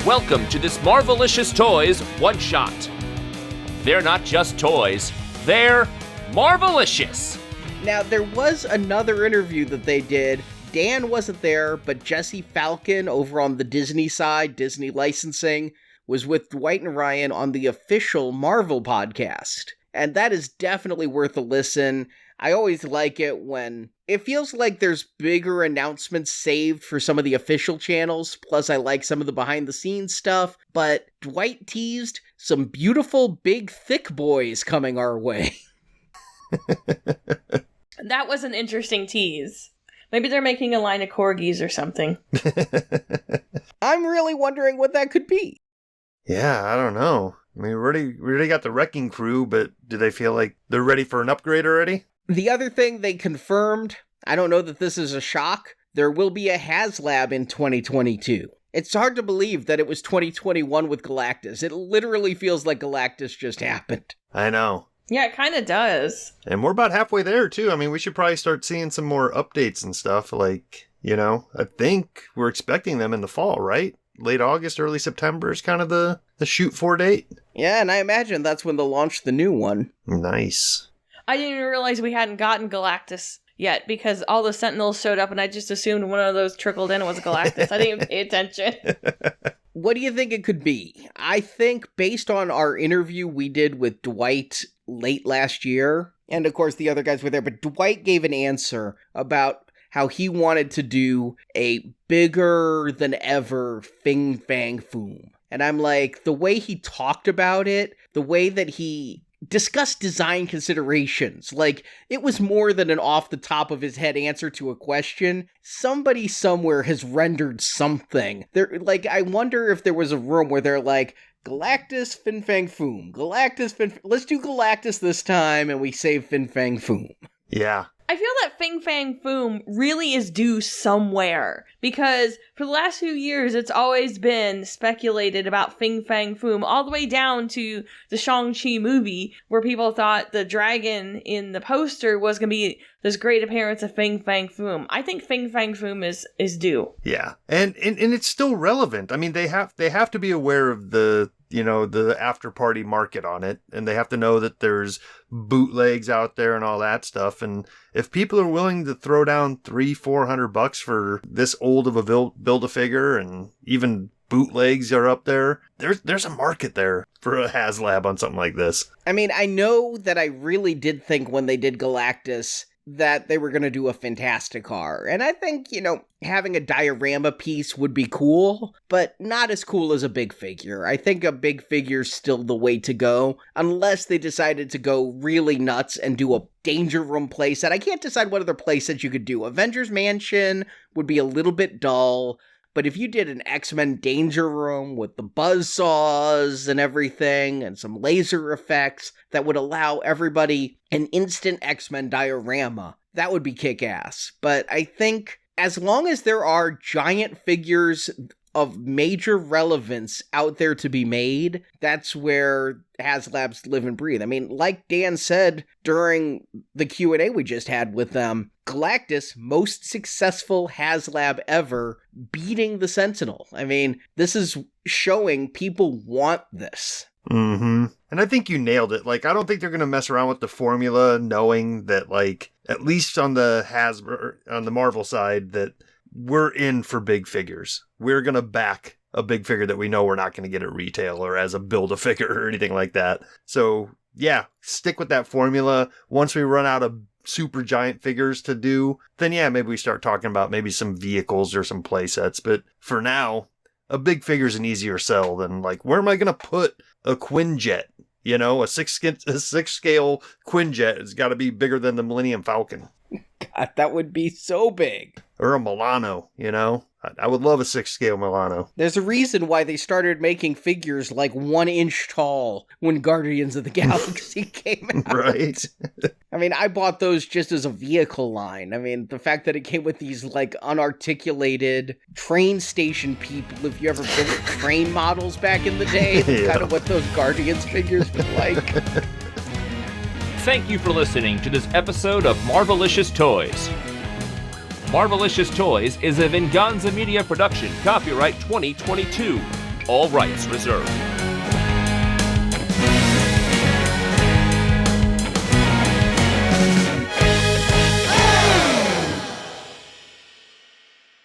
Welcome to this Marvelicious Toys one-shot. They're not just toys, they're Marvelicious. Now, there was another interview that they did. Dan wasn't there, but Jesse Falcon over on the Disney side, Disney licensing, was with Dwight and Ryan on the official Marvel podcast. And that is definitely worth a listen. I always like it when it feels like there's bigger announcements saved for some of the official channels, plus I like some of the behind-the-scenes stuff, but Dwight teased some beautiful, big, thick boys coming our way. That was an interesting tease. Maybe they're making a line of corgis or something. I'm really wondering what that could be. Yeah, I don't know. I mean, we already got the Wrecking Crew, but do they feel like they're ready for an upgrade already? The other thing they confirmed, I don't know that this is a shock, there will be a Haslab in 2022. It's hard to believe that it was 2021 with Galactus. It literally feels like Galactus just happened. I know. Yeah, it kind of does. And we're about halfway there, too. I mean, we should probably start seeing some more updates and stuff. Like, I think we're expecting them in the fall, right? Late August, early September is kind of the shoot for date. Yeah, and I imagine that's when they'll launch the new one. Nice. I didn't even realize we hadn't gotten Galactus yet because all the Sentinels showed up and I just assumed one of those trickled in and was Galactus. I didn't even pay attention. What do you think it could be? I think based on our interview we did with Dwight late last year, and of course the other guys were there, but Dwight gave an answer about how he wanted to do a bigger than ever Fang Foom. And I'm like, the way he talked about it, the way that he discussed design considerations, like it was more than an off the top of his head answer to a question. Somebody somewhere has rendered something. I wonder if there was a room where they're like, Galactus, Fin Fang Foom. Let's do Galactus this time, and we save Fin Fang Foom. Yeah. I feel that Fang Foom really is due somewhere, because for the last few years, it's always been speculated about Fang Foom, all the way down to the Shang-Chi movie, where people thought the dragon in the poster was going to be this great appearance of Fang Foom. I think Fang Foom is due. Yeah. And it's still relevant. I mean, they have to be aware of the after party market on it, and they have to know that there's bootlegs out there and all that stuff. And if people are willing to throw down $300-400 for this old of a build-a-figure, and even bootlegs are up there, there's a market there for a Haslab on something like this. I mean, I know that I really did think when they did Galactus that they were going to do a Fantasticar. And I think, having a diorama piece would be cool, but not as cool as a big figure. I think a big figure's still the way to go, unless they decided to go really nuts and do a Danger Room playset. I can't decide what other playsets you could do. Avengers Mansion would be a little bit dull, but if you did an X-Men Danger Room with the buzzsaws and everything, and some laser effects that would allow everybody an instant X-Men diorama, that would be kick-ass. But I think as long as there are giant figures of major relevance out there to be made, that's where Haslabs live and breathe. I mean, like Dan said during the Q&A we just had with them, Galactus, most successful Haslab ever, beating the Sentinel. I mean, this is showing people want this. Mm-hmm. And I think you nailed it. Like, I don't think they're going to mess around with the formula, knowing that, like, at least on the Marvel side, that we're in for big figures. We're going to back a big figure that we know we're not going to get at retail or as a build-a-figure or anything like that. So, yeah, stick with that formula. Once we run out of super giant figures to do, then yeah, maybe we start talking about maybe some vehicles or some play sets. But for now, a big figure's an easier sell than, like, where am I going to put a Quinjet? A six scale Quinjet has got to be bigger than the Millennium Falcon. God, that would be so big. Or a Milano, I would love a 6-scale Milano. There's a reason why they started making figures like 1 inch tall when Guardians of the Galaxy came out. Right. I mean, I bought those just as a vehicle line. I mean, the fact that it came with these, like, unarticulated train station people, if you ever built train models back in the day, that's kind of what those Guardians figures were like. Thank you for listening to this episode of Marvelicious Toys. Marvelicious Toys is a Venganza Media production, copyright 2022. All rights reserved.